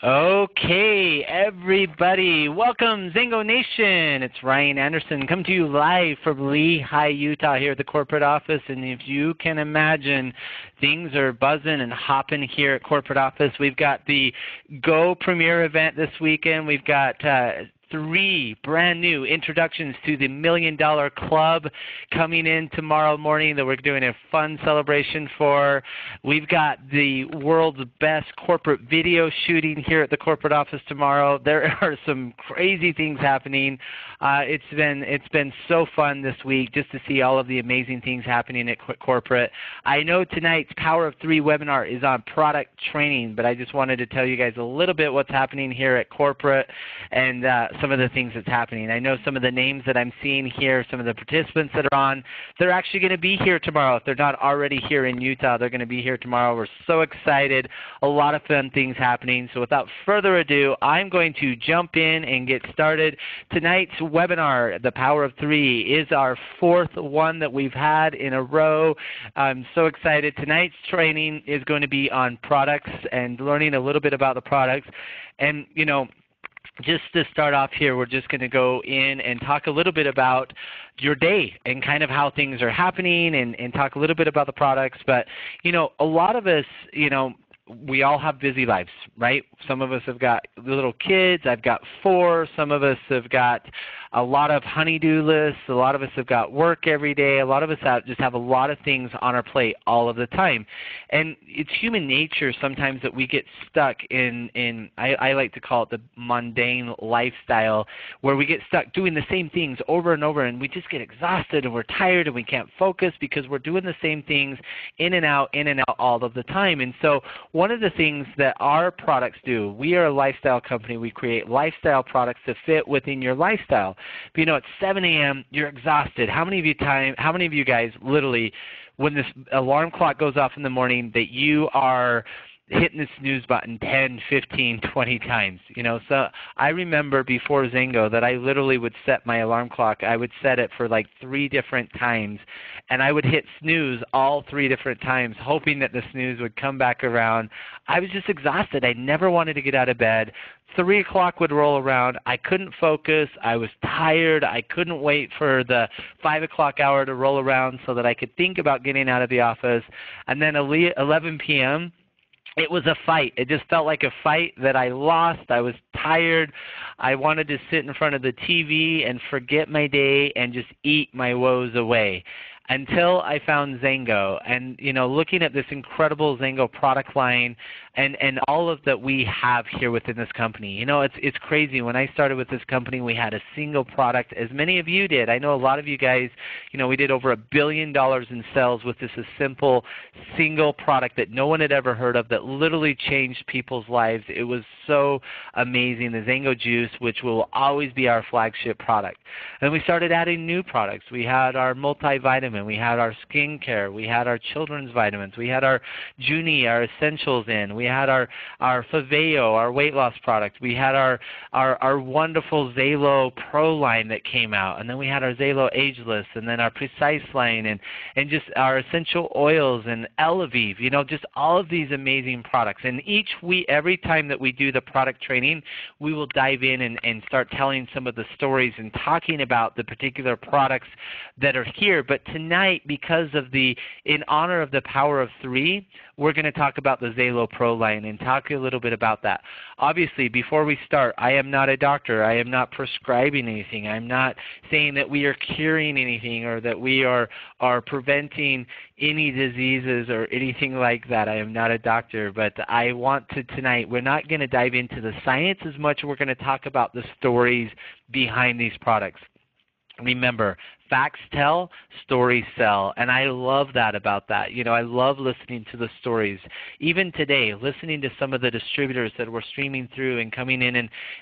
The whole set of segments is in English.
Okay, everybody, welcome XanGo Nation. It's Ryan Anderson coming to you live from Lehi, Utah here at the corporate office. And if you can imagine, things are buzzing and hopping here at corporate office. We've got the Go Premier event this weekend. We've got 3 brand new introductions to the $1 Million Club coming in tomorrow morning that we're doing a fun celebration for. We've got the world's best corporate video shooting here at the corporate office tomorrow. There are some crazy things happening. It's been so fun this week just to see all of the amazing things happening at corporate. I know tonight's Power of 3 webinar is on product training, but I just wanted to tell you guys a little bit what's happening here at corporate and some of the things that's happening. I know some of the names that I'm seeing here, some of the participants that are on, they're actually going to be here tomorrow. If they're not already here in Utah, they're going to be here tomorrow. We're so excited. A lot of fun things happening. So without further ado, I'm going to jump in and get started. Tonight's webinar, The Power of 3, is our 4th one that we've had in a row. I'm so excited. Tonight's training is going to be on products and learning a little bit about the products. And, you know, just to start off here, we're just going to go in and talk a little bit about your day and kind of how things are happening and talk a little bit about the products. But, you know, a lot of us, you know, we all have busy lives, right? Some of us have got little kids. I've got 4. Some of us have got a lot of honey-do lists. A lot of us have got work every day. A lot of us just have a lot of things on our plate all of the time. And it's human nature sometimes that we get stuck in I like to call it the mundane lifestyle, where we get stuck doing the same things over and over, and we just get exhausted and we're tired and we can't focus because we're doing the same things in and out all of the time. And so one of the things that our products do, we are a lifestyle company. We create lifestyle products to fit within your lifestyle. But you know, at 7 a.m., you're exhausted. How many of you guys literally, when this alarm clock goes off in the morning, that you are hitting the snooze button 10, 15, 20 times? You know, so I remember before XanGo that I literally would set my alarm clock. I would set it for like 3 different times, and I would hit snooze all 3 different times, hoping that the snooze would come back around. I was just exhausted. I never wanted to get out of bed. 3 o'clock would roll around. I couldn't focus. I was tired. I couldn't wait for the 5 o'clock hour to roll around so that I could think about getting out of the office. And then 11 p.m., it was a fight. It just felt like a fight that I lost. I was tired. I wanted to sit in front of the TV and forget my day and just eat my woes away, until I found XanGo. And, you know, looking at this incredible XanGo product line and all of that we have here within this company. You know, it's crazy. When I started with this company, we had a single product, as many of you did. I know a lot of you guys, you know, we did over $1 billion in sales with this a simple single product that no one had ever heard of, that literally changed people's lives. It was so amazing. The XanGo Juice, which will always be our flagship product. And we started adding new products. We had our multivitamin. We had our skincare. We had our children's vitamins. We had our Junie, our essentials in. We had our Faveo, our weight loss product. We had our wonderful XALO Pro line that came out. And then we had our XALO Ageless, and then our Precise line, and just our essential oils and Elevive, you know, just all of these amazing products. And every time that we do the product training, we will dive in and start telling some of the stories and talking about the particular products that are here. But tonight, because of in honor of the Power of 3, we're going to talk about the XALO Pro line and talk a little bit about that. Obviously, before we start, I am not a doctor. I am not prescribing anything. I'm not saying that we are curing anything or that we are preventing any diseases or anything like that. I am not a doctor, but I want to tonight, we're not going to dive into the science as much. We're going to talk about the stories behind these products. Remember, facts tell, stories sell, and I love that about that. You know, I love listening to the stories. Even today, listening to some of the distributors that were streaming through and coming in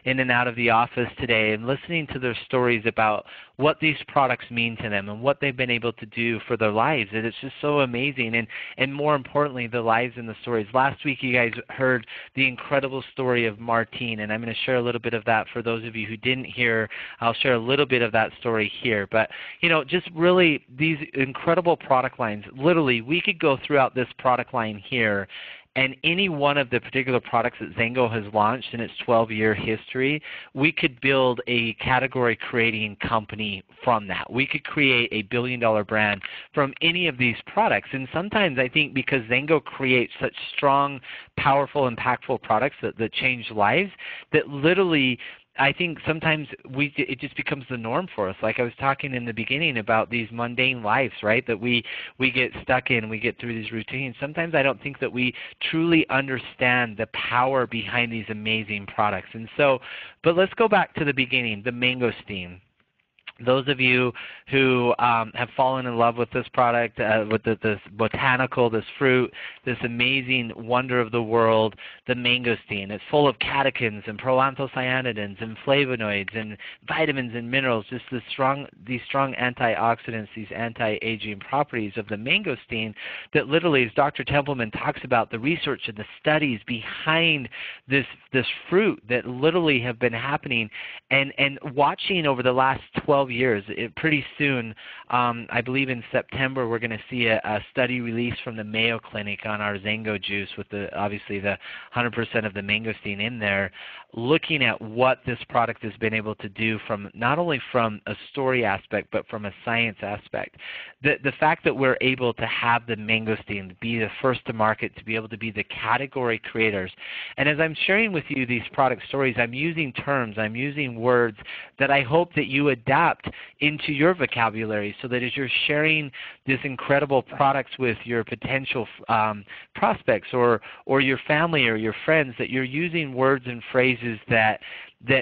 and out of the office today, and listening to their stories about what these products mean to them and what they've been able to do for their lives. And it's just so amazing, and more importantly, the lives and the stories. Last week, you guys heard the incredible story of Martine, and I'm going to share a little bit of that for those of you who didn't hear. I'll share a little bit of that story here. But you know, just really these incredible product lines. Literally, we could go throughout this product line here and any one of the particular products that XanGo has launched in its 12-year history, we could build a category-creating company from that. We could create a billion-dollar brand from any of these products. And sometimes I think because XanGo creates such strong, powerful, impactful products that change lives, that literally I think sometimes it just becomes the norm for us. Like I was talking in the beginning about these mundane lives, right, that we get stuck in, we get through these routines. Sometimes I don't think that we truly understand the power behind these amazing products. And so, but let's go back to the beginning, the mangosteen. Those of you who have fallen in love with this product, with this botanical, this fruit, this amazing wonder of the world, the mangosteen. It's full of catechins and proanthocyanidins and flavonoids and vitamins and minerals, just these strong antioxidants, these anti-aging properties of the mangosteen that literally, as Dr. Templeman talks about, the research and the studies behind this fruit that literally have been happening and watching over the last 12 years. Pretty soon, I believe in September, we're going to see a study released from the Mayo Clinic on our XanGo juice with obviously the 100% of the mangosteen in there, looking at what this product has been able to do from not only from a story aspect but from a science aspect. The fact that we're able to have the mangosteen to be the first to market, to be able to be the category creators. And as I'm sharing with you these product stories, I'm using terms, I'm using words that I hope that you adapt into your vocabulary so that as you're sharing this incredible products with your potential prospects or your family or your friends, that you're using words and phrases that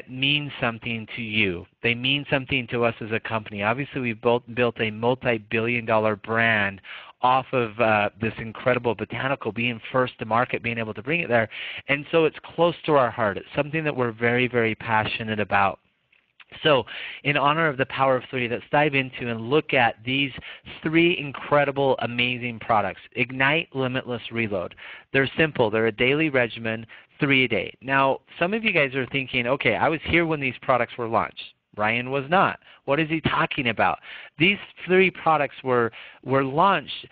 mean something to you. They mean something to us as a company. Obviously, we've built a multi-billion-dollar brand off of this incredible botanical, being first to market, being able to bring it there. And so it's close to our heart. It's something that we're very, very passionate about. So in honor of the power of 3, let's dive into and look at these 3 incredible, amazing products. Ignite, Limitless, Reload. They're simple. They're a daily regimen, 3 a day. Now, some of you guys are thinking, okay, I was here when these products were launched. Ryan was not. What is he talking about? These 3 products were launched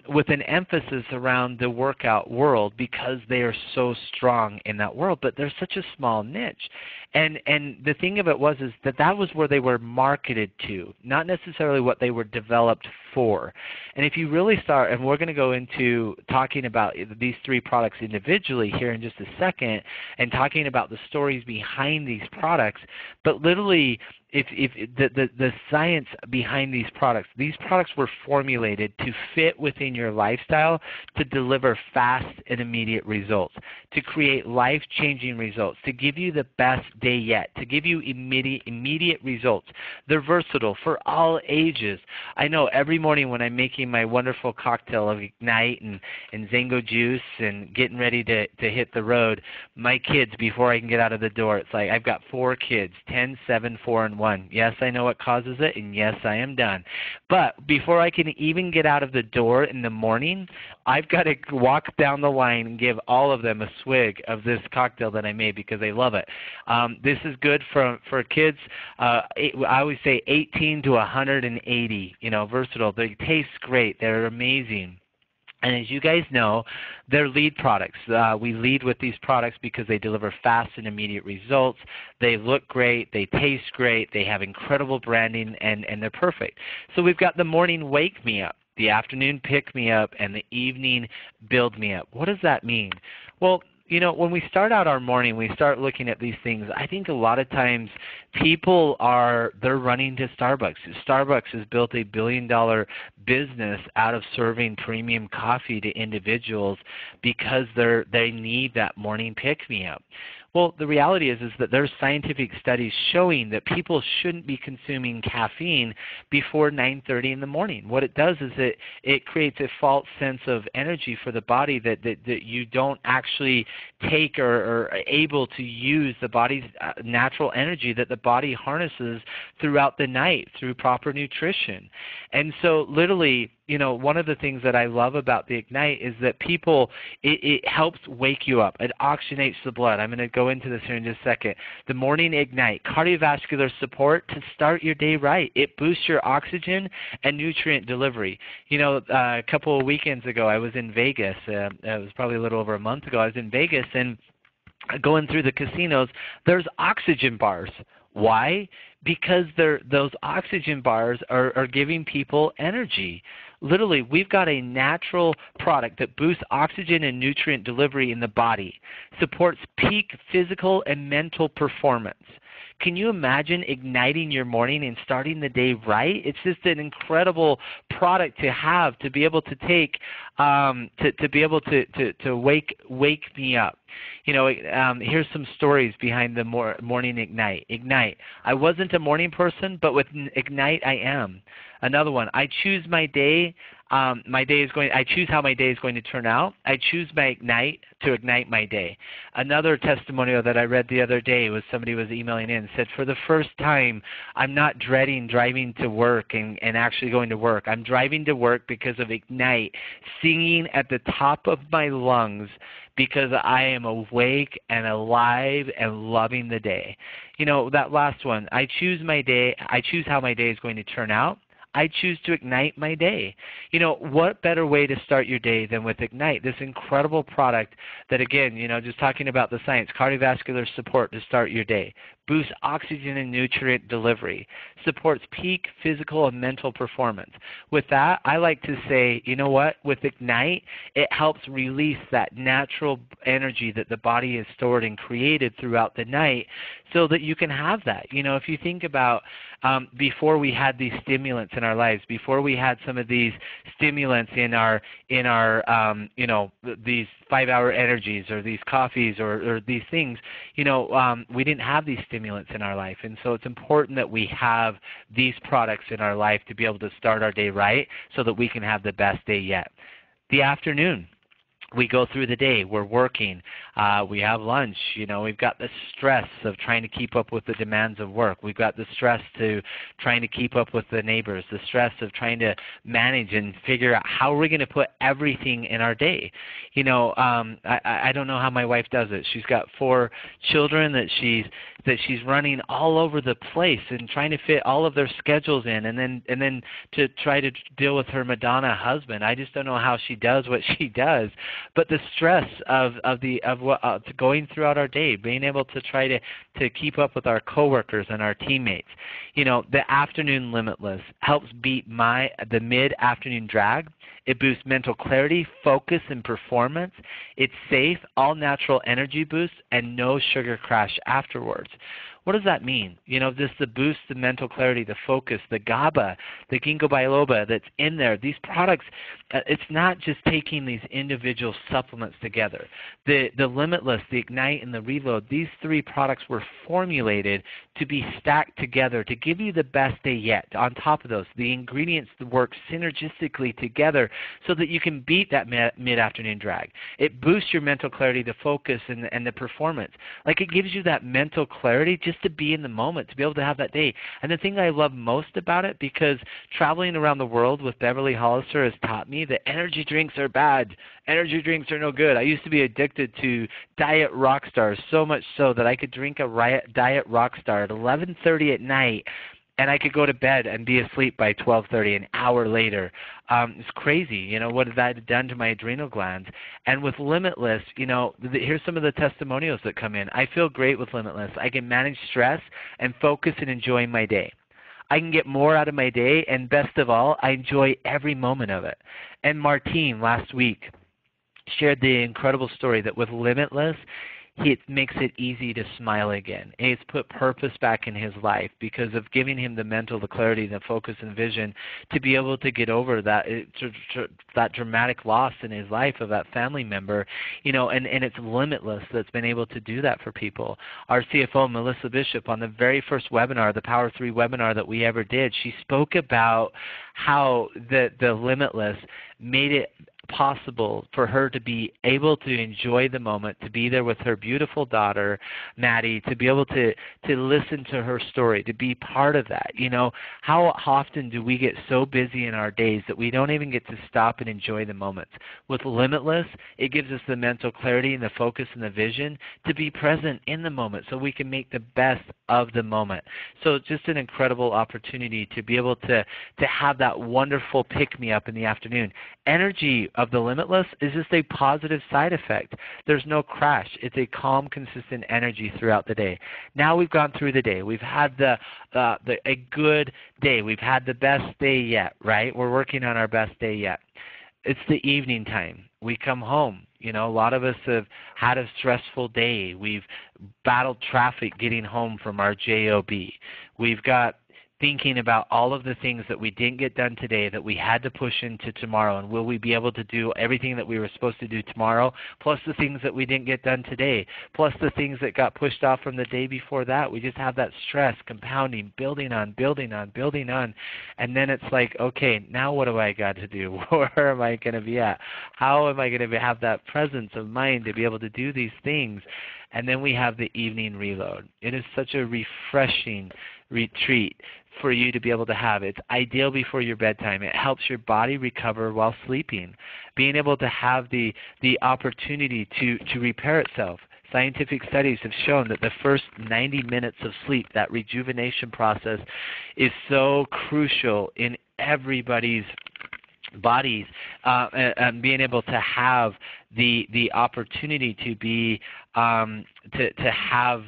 with an emphasis around the workout world because they are so strong in that world, but they're such a small niche. And the thing of it was that was where they were marketed to, not necessarily what they were developed for. And if you really start, and we're going to go into talking about these 3 products individually here in just a second, and talking about the stories behind these products, but literally if the science behind these products were formulated to fit within your lifestyle to deliver fast and immediate results, to create life-changing results, to give you the best day yet, to give you immediate results. They're versatile for all ages. I know every morning when I'm making my wonderful cocktail of Ignite and XanGo juice and getting ready to hit the road, my kids, before I can get out of the door, it's like I've got 4 kids, 10, 7, 4, and 1. Yes, I know what causes it, and yes, I am done. But before I can even get out of the door in the morning, I've got to walk down the line and give all of them a swig of this cocktail that I made because they love it. This is good for kids, I always say 18 to 180, versatile. They taste great. They're amazing. And as you guys know, they're lead products. We lead with these products because they deliver fast and immediate results. They look great. They taste great. They have incredible branding, and they're perfect. So we've got the morning Wake Me Up, the afternoon Pick Me Up, and the evening Build Me Up. What does that mean? Well, when we start out our morning, we start looking at these things. I think a lot of times people they're running to Starbucks. Starbucks has built a billion-dollar business out of serving premium coffee to individuals because they need that morning pick-me-up. Well, the reality is that there's scientific studies showing that people shouldn't be consuming caffeine before 9:30 in the morning. What it does is it creates a false sense of energy for the body that you don't actually take or are able to use the body's natural energy that the body harnesses throughout the night through proper nutrition. And so literally, you know, one of the things that I love about the Ignite is that it helps wake you up. It oxygenates the blood. I'm going to go into this here in just a second. The morning Ignite, cardiovascular support to start your day right. It boosts your oxygen and nutrient delivery. You know, a couple of weekends ago, I was in Vegas. It was probably a little over a month ago. I was in Vegas, and going through the casinos, there's oxygen bars. Why? Because those oxygen bars are giving people energy. Literally, we've got a natural product that boosts oxygen and nutrient delivery in the body, supports peak physical and mental performance. Can you imagine igniting your morning and starting the day right? It's just an incredible product to have, to be able to take, to be able to wake me up. You know, here's some stories behind the morning Ignite. Ignite. I wasn't a morning person, but with Ignite, I am. Another one. I choose my day. I choose how my day is going to turn out. I choose my Ignite to ignite my day. Another testimonial that I read the other day was somebody was emailing in and said, for the first time, I'm not dreading driving to work and actually going to work. I'm driving to work because of Ignite, singing at the top of my lungs because I am awake and alive and loving the day. You know, that last one, I choose my day. I choose how my day is going to turn out. I choose to ignite my day. You know, what better way to start your day than with Ignite, this incredible product that, again, you know, just talking about the science, cardiovascular support to start your day, boosts oxygen and nutrient delivery, supports peak physical and mental performance. With that, I like to say, you know what, with Ignite, it helps release that natural energy that the body has stored and created throughout the night so that you can have that. You know, if you think about before we had these stimulants in our lives, before we had some of these stimulants in our you know, these 5-hour energies or these coffees or these things, you know, we didn't have these stimulants in our life. And so it's important that we have these products in our life to be able to start our day right so that we can have the best day yet. The afternoon. We go through the day, we're working, we have lunch, you know, we've got the stress of trying to keep up with the demands of work. We've got the stress to trying to keep up with the neighbors, the stress of trying to manage and figure out how we're going to put everything in our day. You know, I don't know how my wife does it. She's got 4 children that she's running all over the place and trying to fit all of their schedules in, and then to try to deal with her Madonna husband. I just don't know how she does what she does. But the stress of going throughout our day, being able to try to keep up with our coworkers and our teammates. You know, the afternoon limitless helps beat the mid-afternoon drag. It boosts mental clarity, focus, and performance. It's safe, all natural energy boost, and no sugar crash afterwards. What does that mean? You know, just the boost, the mental clarity, the focus, the GABA, the ginkgo biloba that's in there. These products, it's not just taking these individual supplements together. The Limitless, the Ignite, and the Reload, these 3 products were formulated to be stacked together to give you the best day yet. On top of those, the ingredients work synergistically together so that you can beat that mid-afternoon drag. It boosts your mental clarity, the focus, and the performance. Like, it gives you that mental clarity just to be in the moment, to be able to have that day. And the thing I love most about it, because traveling around the world with Beverly Hollister has taught me that energy drinks are bad. Energy drinks are no good. I used to be addicted to Diet Rockstars, so much so that I could drink a Diet Rockstar at 11:30 at night, and I could go to bed and be asleep by 12:30, an hour later. It's crazy, you know, what that had done to my adrenal glands. And with Limitless, you know, here's some of the testimonials that come in. I feel great with Limitless. I can manage stress and focus and enjoy my day. I can get more out of my day, and best of all, I enjoy every moment of it. And Martine last week shared the incredible story that with Limitless, it makes it easy to smile again. It's put purpose back in his life because of giving him the mental, the clarity, the focus, and vision to be able to get over that dramatic loss in his life of that family member. You know, and it's Limitless that's been able to do that for people. Our CFO, Melissa Bishop, on the very first webinar, the Power 3 webinar that we ever did, she spoke about how the Limitless made it possible for her to be able to enjoy the moment, to be there with her beautiful daughter, Maddie, to be able to listen to her story, to be part of that. You know, how often do we get so busy in our days that we don't even get to stop and enjoy the moments? With Limitless, it gives us the mental clarity and the focus and the vision to be present in the moment so we can make the best of the moment. So just an incredible opportunity to be able to have that wonderful pick-me-up in the afternoon. Energy of the Limitless is just a positive side effect. There's no crash. It's a calm, consistent energy throughout the day. Now we've gone through the day. We've had a good day. We've had the best day yet, right? We're working on our best day yet. It's the evening time. We come home. You know, a lot of us have had a stressful day. We've battled traffic getting home from our job. We've got thinking about all of the things that we didn't get done today that we had to push into tomorrow, and will we be able to do everything that we were supposed to do tomorrow, plus the things that we didn't get done today, plus the things that got pushed off from the day before that. We just have that stress compounding, building on, building on, building on, and then it's like, okay, now what do I got to do? Where am I going to be at? How am I going to have that presence of mind to be able to do these things? And then we have the evening reload. It is such a refreshing retreat for you to be able to have. It's ideal before your bedtime. It helps your body recover while sleeping. Being able to have the opportunity to repair itself. Scientific studies have shown that the first 90 minutes of sleep, that rejuvenation process, is so crucial in everybody's bodies, and being able to have the opportunity to be to have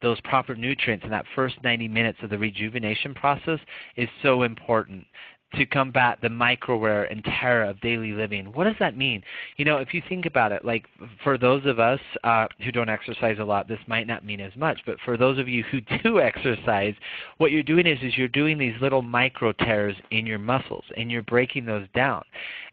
those proper nutrients in that first 90 minutes of the rejuvenation process is so important to combat the micro-wear and terror of daily living. What does that mean? You know, if you think about it, like for those of us who don't exercise a lot, this might not mean as much, but for those of you who do exercise, what you're doing is you're doing these little micro-tears in your muscles, and you're breaking those down.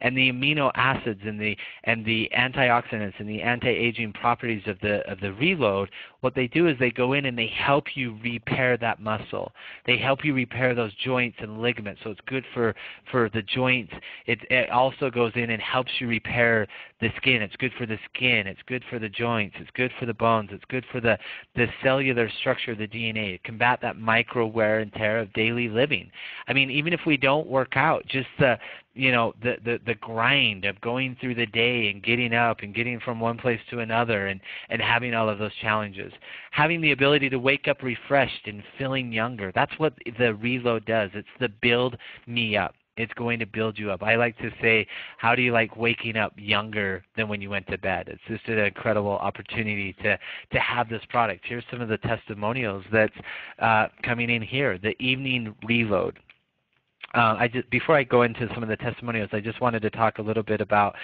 And the amino acids and the antioxidants and the anti-aging properties of the reload, what they do is they go in and they help you repair that muscle. They help you repair those joints and ligaments, so it's good for the joints. It also goes in and helps you repair the skin. It's good for the skin. It's good for the joints. It's good for the bones. It's good for the cellular structure of the DNA. Combat that micro wear and tear of daily living. I mean, even if we don't work out, just the grind of going through the day and getting up and getting from one place to another and having all of those challenges. Having the ability to wake up refreshed and feeling younger. That's what the reload does. It's the build me up. It's going to build you up. I like to say, how do you like waking up younger than when you went to bed? It's just an incredible opportunity to have this product. Here's some of the testimonials that's coming in here. The evening reload. Before I go into some of the testimonials, I just wanted to talk a little bit about,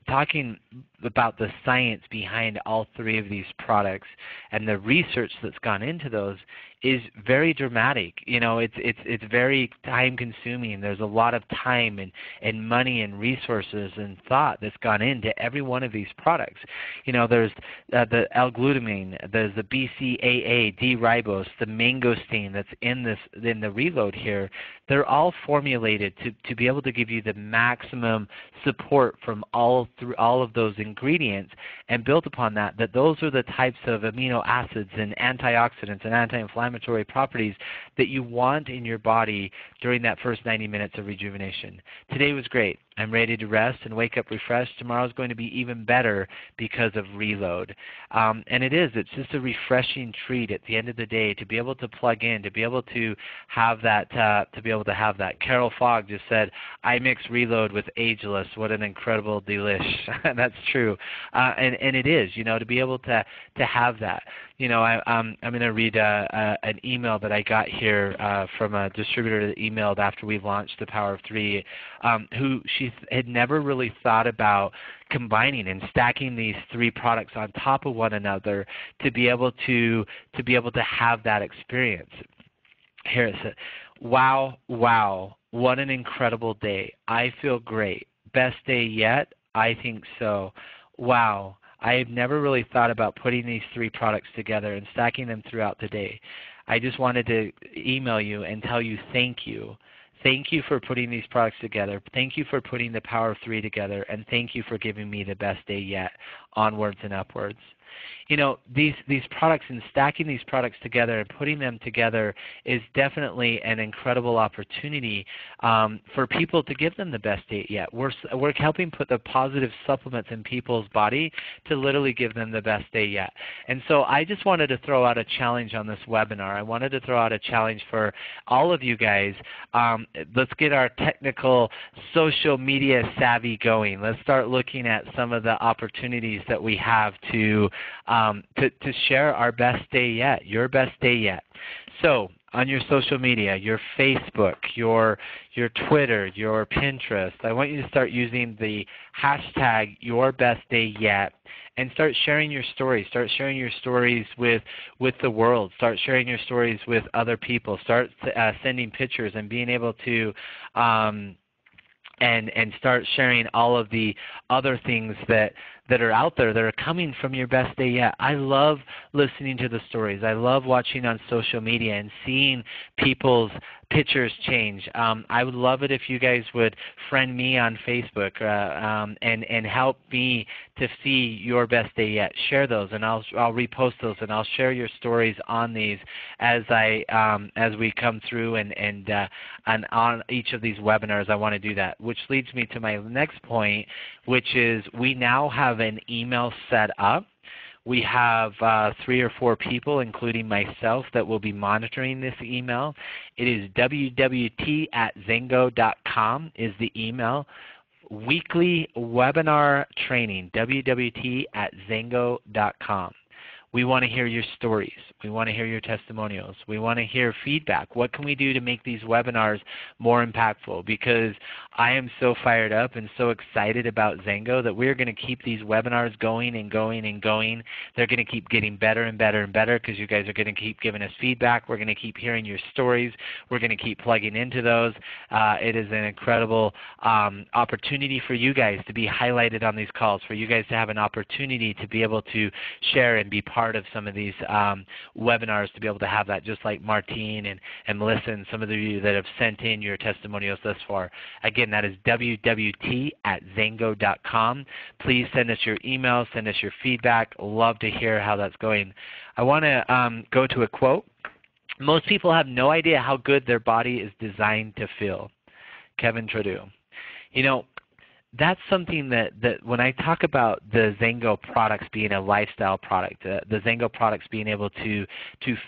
talking about the science behind all three of these products and the research that's gone into those is very dramatic. It's very time consuming. There's a lot of time and money and resources and thought that's gone into every one of these products. There's the L-glutamine, there's the BCAA, D-ribose, the mangosteen that's in the reload here. They're all formulated to be able to give you the maximum support from all of those ingredients, and built upon that those are the types of amino acids and antioxidants and anti-inflammatory properties that you want in your body during that first 90 minutes of rejuvenation. Today was great. I'm ready to rest and wake up refreshed. Tomorrow's going to be even better because of reload. And it's just a refreshing treat at the end of the day to be able to plug in, to be able to have that, Carol Fogg just said, I mix reload with ageless. What an incredible delish. That's true. And it is, to be able to have that. I'm going to read an email that I got here from a distributor that emailed after we launched the Power of Three, who she had never really thought about combining and stacking these three products on top of one another to be able to have that experience. Here it says, wow, what an incredible day. I feel great. Best day yet? I think so. Wow. I have never really thought about putting these three products together and stacking them throughout the day. I just wanted to email you and tell you thank you. Thank you for putting these products together. Thank you for putting the Power of 3 together. And thank you for giving me the best day yet. Onwards and upwards. You know, these products and stacking these products together and putting them together is definitely an incredible opportunity for people to give them the best date yet. We're helping put the positive supplements in people's body to literally give them the best day yet. And so I just wanted to throw out a challenge on this webinar. I wanted to throw out a challenge for all of you guys. Let's get our technical social media savvy going. Let's start looking at some of the opportunities that we have to share our best day yet, your best day yet. So on your social media, your Facebook, your Twitter, your Pinterest, I want you to start using the hashtag #YourBestDayYet and start sharing your stories. Start sharing your stories with the world. Start sharing your stories with other people. Start sending pictures and being able to and start sharing all of the other things that are out there that are coming from your best day yet. I love listening to the stories. I love watching on social media and seeing people's pictures change. I would love it if you guys would friend me on Facebook and help me to see your best day yet. Share those, and I'll repost those, and I'll share your stories on these as we come through and on each of these webinars. I want to do that, which leads me to my next point, which is we now have an email set up. We have 3 or 4 people, including myself, that will be monitoring this email. It is wwt@xango.com is the email. Weekly webinar training, wwt@xango.com. We want to hear your stories. We want to hear your testimonials. We want to hear feedback. What can we do to make these webinars more impactful? Because I am so fired up and so excited about XanGo that we're going to keep these webinars going and going and going. They're going to keep getting better and better and better because you guys are going to keep giving us feedback. We're going to keep hearing your stories. We're going to keep plugging into those. It is an incredible opportunity for you guys to be highlighted on these calls, for you guys to have an opportunity to be able to share and be part of some of these webinars, to be able to have that, just like Martine and Melissa and some of you that have sent in your testimonials thus far. Again, that is wwt@xango.com. Please send us your emails, send us your feedback. Love to hear how that's going. I want to go to a quote. Most people have no idea how good their body is designed to feel. Kevin Trudeau. You know, that's something that when I talk about the XanGo products being a lifestyle product, the XanGo products being able to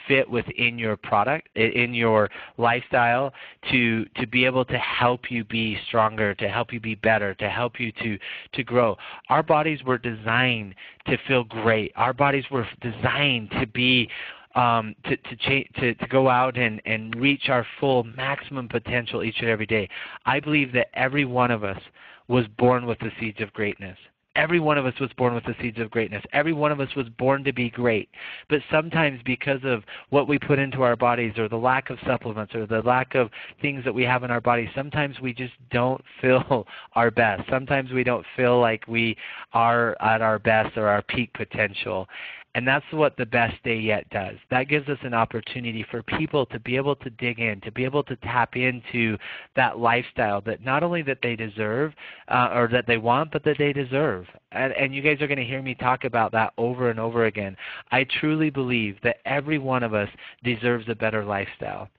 fit within your product, in your lifestyle, to be able to help you be stronger, to help you be better, to help you to grow. Our bodies were designed to feel great. Our bodies were designed to be to go out and reach our full maximum potential each and every day. I believe that every one of us was born with the seeds of greatness. Every one of us was born with the seeds of greatness. Every one of us was born to be great. But sometimes because of what we put into our bodies, or the lack of supplements, or the lack of things that we have in our bodies, sometimes we just don't feel our best. Sometimes we don't feel like we are at our best or our peak potential. And that's what the best day yet does. That gives us an opportunity for people to be able to dig in, to be able to tap into that lifestyle that not only that they deserve or that they want, but that they deserve. And you guys are going to hear me talk about that over and over again. I truly believe that every one of us deserves a better lifestyle.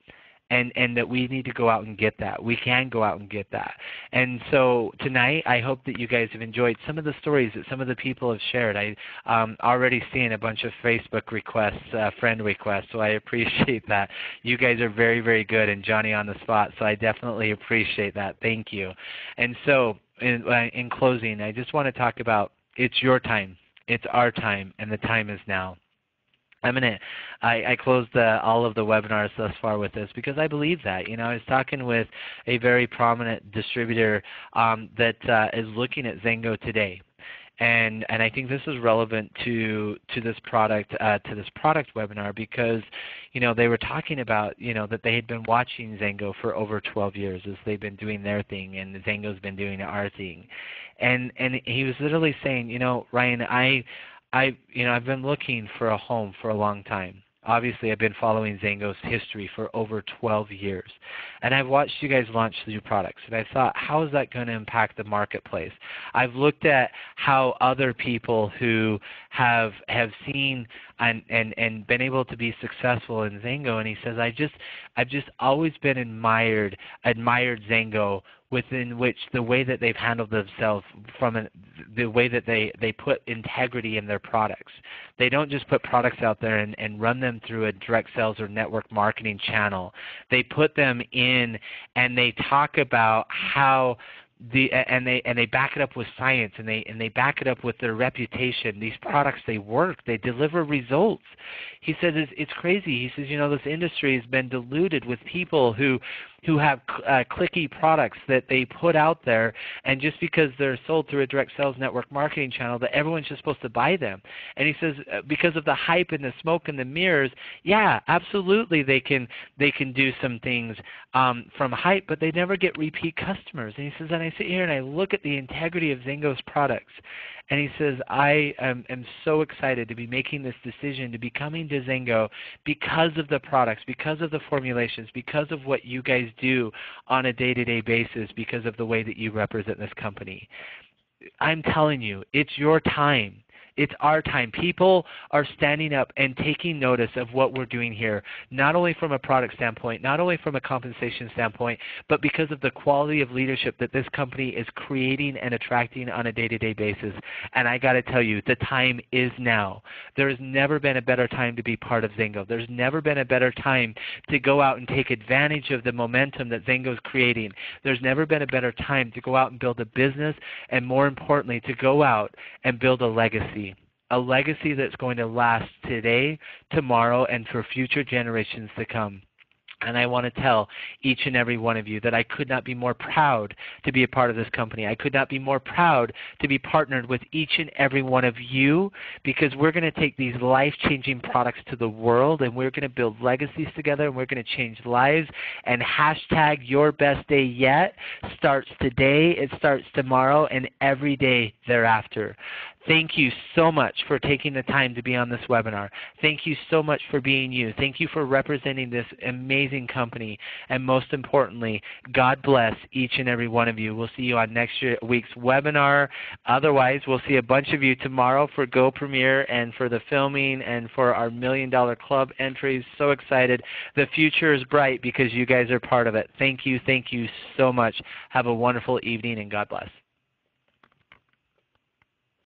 And that we need to go out and get that. We can go out and get that. And so tonight, I hope that you guys have enjoyed some of the stories that some of the people have shared. I already seen a bunch of Facebook requests, friend requests, so I appreciate that. You guys are very, very good and Johnny on the spot, so I definitely appreciate that. Thank you. And so in closing, I just want to talk about it's your time, it's our time, and the time is now. I closed all of the webinars thus far with this because I believe that. You know, I was talking with a very prominent distributor that is looking at XanGo today. And I think this is relevant to this product webinar because, you know, they were talking about, you know, that they had been watching XanGo for over 12 years as they've been doing their thing and XanGo's been doing our thing. And he was literally saying, you know, Ryan, I've been looking for a home for a long time. obviously I've been following XanGo's history for over 12 years. And I've watched you guys launch new products. And I thought, how is that going to impact the marketplace? I've looked at how other people who have seen and been able to be successful in XanGo, and he says, I've just always been admired XanGo within which the way that they've handled themselves the way that they put integrity in their products. They don't just put products out there and run them through a direct sales or network marketing channel. They put them in and they talk about how and they back it up with science, and they back it up with their reputation. These products, they work, they deliver results. He says it's crazy. He says, this industry has been diluted with people who have clicky products that they put out there, and just because they're sold through a direct sales network marketing channel, that everyone's just supposed to buy them. And he says because of the hype and the smoke and the mirrors, yeah, absolutely they can do some things from hype, but they never get repeat customers. And he says, and I sit here and I look at the integrity of XanGo's products, and he says, I am so excited to be making this decision to be coming to XanGo because of the products, because of the formulations, because of what you guys do on a day-to-day basis, because of the way that you represent this company. I'm telling you, it's your time. It's our time. People are standing up and taking notice of what we're doing here, not only from a product standpoint, not only from a compensation standpoint, but because of the quality of leadership that this company is creating and attracting on a day-to-day basis. And I got to tell you, the time is now. There has never been a better time to be part of XanGo. There's never been a better time to go out and take advantage of the momentum that XanGo is creating. There's never been a better time to go out and build a business, and more importantly, to go out and build a legacy. A legacy that's going to last today, tomorrow, and for future generations to come. And I want to tell each and every one of you that I could not be more proud to be a part of this company. I could not be more proud to be partnered with each and every one of you, because we're going to take these life-changing products to the world, and we're going to build legacies together, and we're going to change lives. And hashtag your best day yet starts today, it starts tomorrow, and every day thereafter. Thank you so much for taking the time to be on this webinar. Thank you so much for being you. Thank you for representing this amazing company. And most importantly, God bless each and every one of you. We'll see you on next week's webinar. Otherwise, we'll see a bunch of you tomorrow for Go Premiere and for the filming and for our $1 Million Club entries. So excited. The future is bright because you guys are part of it. Thank you so much. Have a wonderful evening, and God bless.